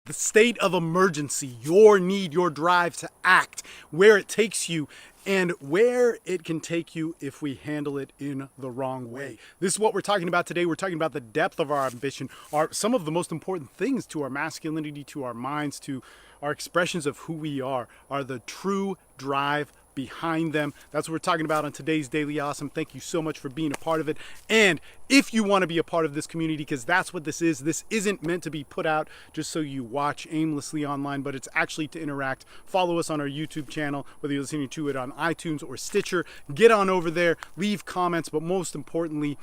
the state of emergency, your need, your drive to act, where it takes you, and where it can take you if we handle it in the wrong way. This is what we're talking about today. We're talking about the depth of our ambition, some of the most important things to our masculinity, to our minds, to our expressions of who we are the true drive behind them. That's what we're talking about on today's Daily Awesome. Thank you so much for being a part of it. And if you want to be a part of this community, because that's what this isn't meant to be put out just so you watch aimlessly online, but it's actually to interact. Follow us on our YouTube channel, whether you're listening to it on iTunes or Stitcher. Get on over there, leave comments, but most importantly,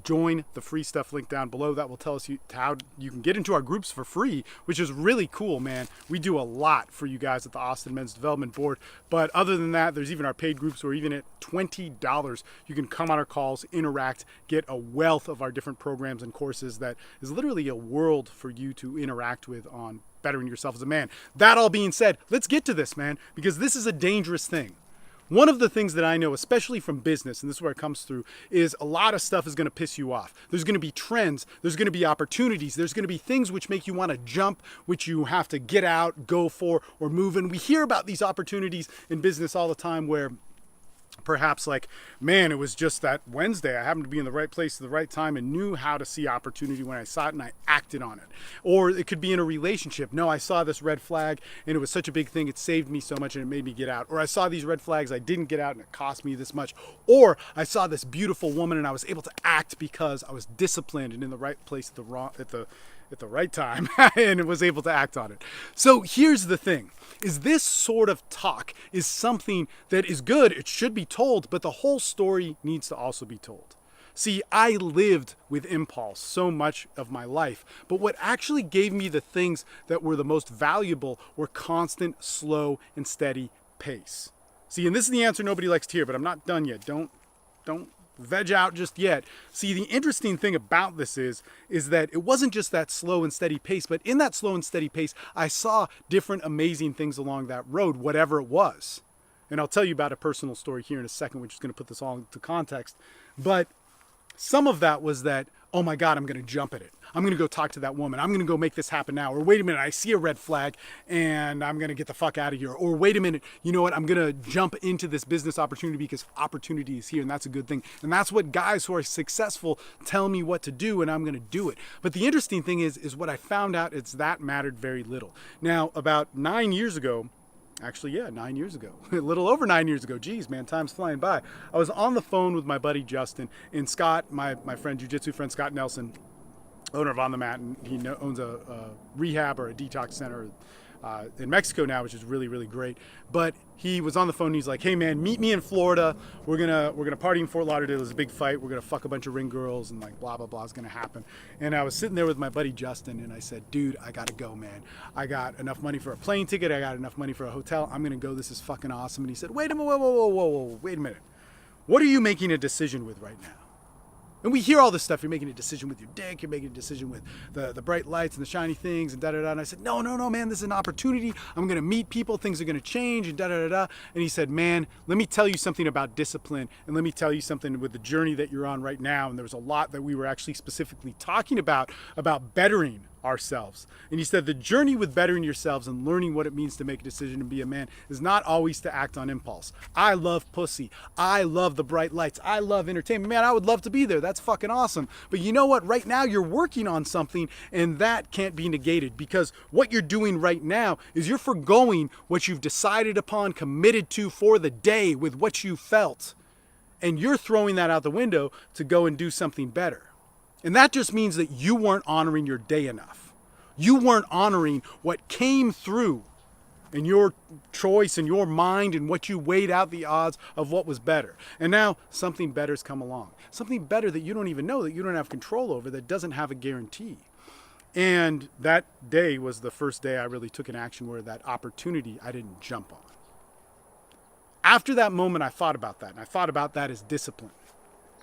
join the free stuff link down below. That will tell us how you can get into our groups for free, which is really cool, man. We do a lot for you guys at the Austin Men's Development Board. But other than that, there's even our paid groups where even at $20, you can come on our calls, interact, get a wealth of our different programs and courses that is literally a world for you to interact with on bettering yourself as a man. That all being said, let's get to this, man, because this is a dangerous thing. One of the things that I know, especially from business, and this is where it comes through, is a lot of stuff is going to piss you off. There's going to be trends. There's going to be opportunities. There's going to be things which make you want to jump, which you have to get out, go for, or move. And we hear about these opportunities in business all the time where perhaps like, man, it was just that Wednesday. I happened to be in the right place at the right time and knew how to see opportunity when I saw it and I acted on it. Or it could be in a relationship. No, I saw this red flag and it was such a big thing. It saved me so much and it made me get out. Or I saw these red flags. I didn't get out and it cost me this much. Or I saw this beautiful woman and I was able to act because I was disciplined and in the right place at the right time and was able to act on it. So here's the thing, is this sort of talk is something that is good. It should be told, but the whole story needs to also be told. See, I lived with impulse so much of my life, but what actually gave me the things that were the most valuable were constant, slow, and steady pace. See, and this is the answer nobody likes to hear, but I'm not done yet. Don't veg out just yet. See, the interesting thing about this is that it wasn't just that slow and steady pace, but in that slow and steady pace, I saw different amazing things along that road, whatever it was. And I'll tell you about a personal story here in a second, which is going to put this all into context. But some of that was that, oh my God, I'm going to jump at it. I'm going to go talk to that woman. I'm going to go make this happen now. Or wait a minute, I see a red flag and I'm going to get the fuck out of here. Or wait a minute, you know what? I'm going to jump into this business opportunity because opportunity is here and that's a good thing. And that's what guys who are successful tell me what to do and I'm going to do it. But the interesting thing is what I found out is that mattered very little. Now, about 9 years ago, actually, yeah, 9 years ago, a little over 9 years ago. Geez, man, time's flying by. I was on the phone with my buddy Justin and Scott, my friend, jiu-jitsu friend Scott Nelson, owner of On the Mat, and he owns a rehab or a detox center in Mexico now, which is really, really great. But he was on the phone and he's like, hey man, meet me in Florida. We're gonna party in Fort Lauderdale. There's a big fight. We're gonna fuck a bunch of ring girls and like blah blah blah is gonna happen. And I was sitting there with my buddy Justin and I said, dude, I gotta go, man. I got enough money for a plane ticket. I got enough money for a hotel. I'm gonna go. This is fucking awesome. And he said, wait a minute, whoa, wait a minute. What are you making a decision with right now? And we hear all this stuff. You're making a decision with your dick. You're making a decision with the bright lights and the shiny things and da-da-da. And I said, no, man, this is an opportunity. I'm going to meet people. Things are going to change and da-da-da-da. And he said, man, let me tell you something about discipline. And let me tell you something with the journey that you're on right now. And there was a lot that we were actually specifically talking about bettering ourselves. And he said the journey with bettering yourselves and learning what it means to make a decision and be a man is not always to act on impulse. I love pussy. I love the bright lights. I love entertainment. Man, I would love to be there. That's fucking awesome. But you know what? Right now you're working on something and that can't be negated because what you're doing right now is you're forgoing what you've decided upon, committed to for the day with what you felt. And you're throwing that out the window to go and do something better. And that just means that you weren't honoring your day enough. You weren't honoring what came through in your choice and your mind and what you weighed out the odds of what was better. And now something better's come along. Something better that you don't even know, that you don't have control over, that doesn't have a guarantee. And that day was the first day I really took an action where that opportunity I didn't jump on. After that moment, I thought about that. And I thought about that as discipline.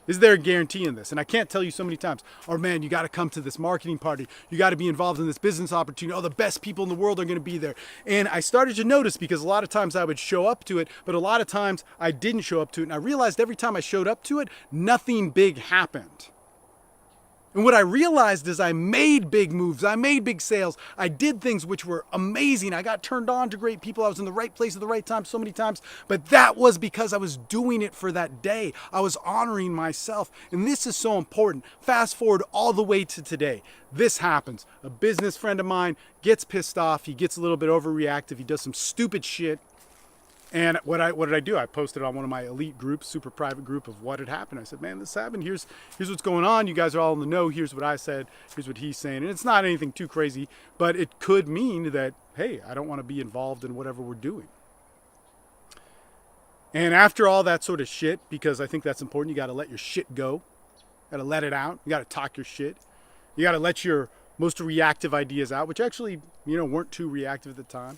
Is there a guarantee in this? And I can't tell you so many times, oh man, you got to come to this marketing party. You got to be involved in this business opportunity. Oh, the best people in the world are going to be there. And I started to notice because a lot of times I would show up to it, but a lot of times I didn't show up to it. And I realized every time I showed up to it, nothing big happened. And what I realized is I made big moves. I made big sales. I did things which were amazing. I got turned on to great people. I was in the right place at the right time so many times. But that was because I was doing it for that day. I was honoring myself. And this is so important. Fast forward all the way to today. This happens. A business friend of mine gets pissed off. He gets a little bit overreactive. He does some stupid shit. And what did I do? I posted on one of my elite groups, super private group, of what had happened. I said, man, this happened. Here's what's going on. You guys are all in the know. Here's what I said. Here's what he's saying. And it's not anything too crazy, but it could mean that, hey, I don't want to be involved in whatever we're doing. And after all that sort of shit, because I think that's important, you got to let your shit go. You got to let it out. You got to talk your shit. You got to let your most reactive ideas out, which actually, weren't too reactive at the time.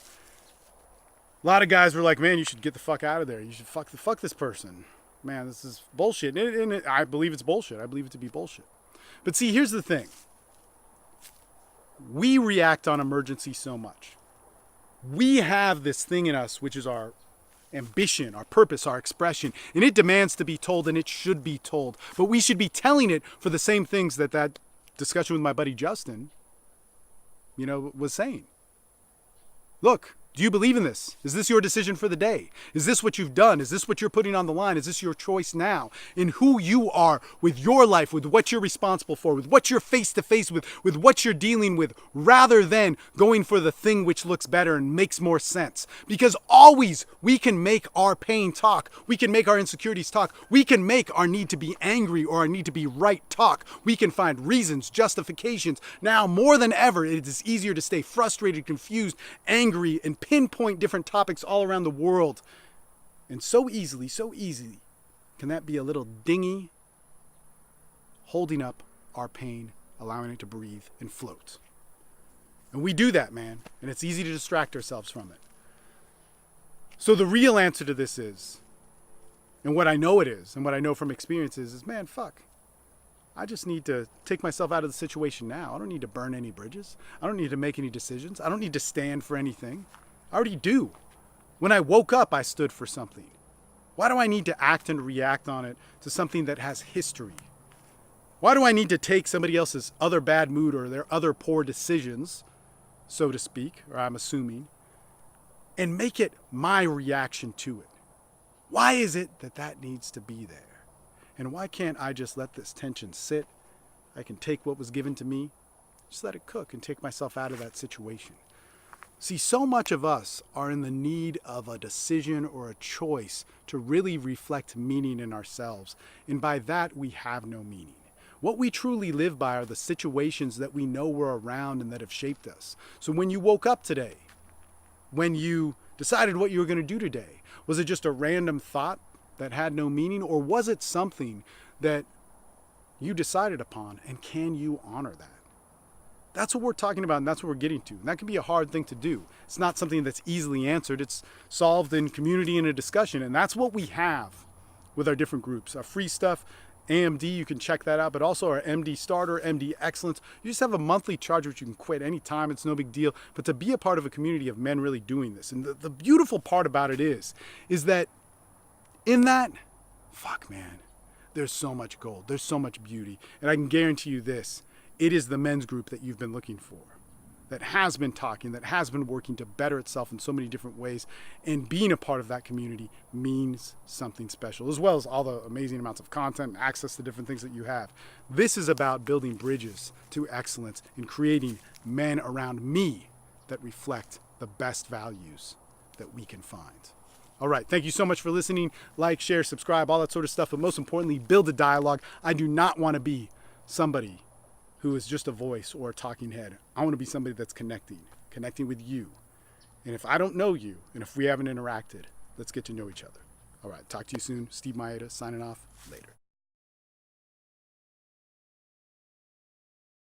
A lot of guys were like, man, you should get the fuck out of there. You should fuck this person. Man, this is bullshit. And I believe it's bullshit. I believe it to be bullshit. But see, here's the thing. We react on emergency so much. We have this thing in us, which is our ambition, our purpose, our expression. And it demands to be told, and it should be told. But we should be telling it for the same things that discussion with my buddy Justin, was saying. Look. Do you believe in this? Is this your decision for the day? Is this what you've done? Is this what you're putting on the line? Is this your choice now in who you are with your life, with what you're responsible for, with what you're face to face with what you're dealing with, rather than going for the thing which looks better and makes more sense? Because always we can make our pain talk. We can make our insecurities talk. We can make our need to be angry or our need to be right talk. We can find reasons, justifications. Now more than ever, it is easier to stay frustrated, confused, angry, and pinpoint different topics all around the world. And so easily can that be a little dinghy holding up our pain, allowing it to breathe and float. And we do that, man. And it's easy to distract ourselves from it. So the real answer to this is, and what I know it is, and what I know from experience is, man, fuck. I just need to take myself out of the situation now. I don't need to burn any bridges. I don't need to make any decisions. I don't need to stand for anything. I already do. When I woke up, I stood for something. Why do I need to act and react on it to something that has history? Why do I need to take somebody else's other bad mood or their other poor decisions, so to speak, or I'm assuming, and make it my reaction to it? Why is it that needs to be there? And why can't I just let this tension sit? I can take what was given to me, just let it cook and take myself out of that situation. See, so much of us are in the need of a decision or a choice to really reflect meaning in ourselves. And by that, we have no meaning. What we truly live by are the situations that we know were around and that have shaped us. So when you woke up today, when you decided what you were going to do today, was it just a random thought that had no meaning, or was it something that you decided upon, and can you honor that? That's what we're talking about, and that's what we're getting to. And that can be a hard thing to do. It's not something that's easily answered. It's solved in community and a discussion, and that's what we have with our different groups. Our free stuff, AMD, you can check that out, but also our MD Starter, MD Excellence. You just have a monthly charge which you can quit anytime. It's no big deal. But to be a part of a community of men really doing this, and the beautiful part about it is that in that, fuck, man, there's so much gold. There's so much beauty. And I can guarantee you this. It is the men's group that you've been looking for, that has been talking, that has been working to better itself in so many different ways. And being a part of that community means something special, as well as all the amazing amounts of content and access to different things that you have. This is about building bridges to excellence and creating men around me that reflect the best values that we can find. All right. Thank you so much for listening. Like, share, subscribe, all that sort of stuff. But most importantly, build a dialogue. I do not want to be somebody who is just a voice or a talking head. I want to be somebody that's connecting with you. And if I don't know you, and if we haven't interacted, let's get to know each other. All right. Talk to you soon. Steve Mayeda signing off. Later.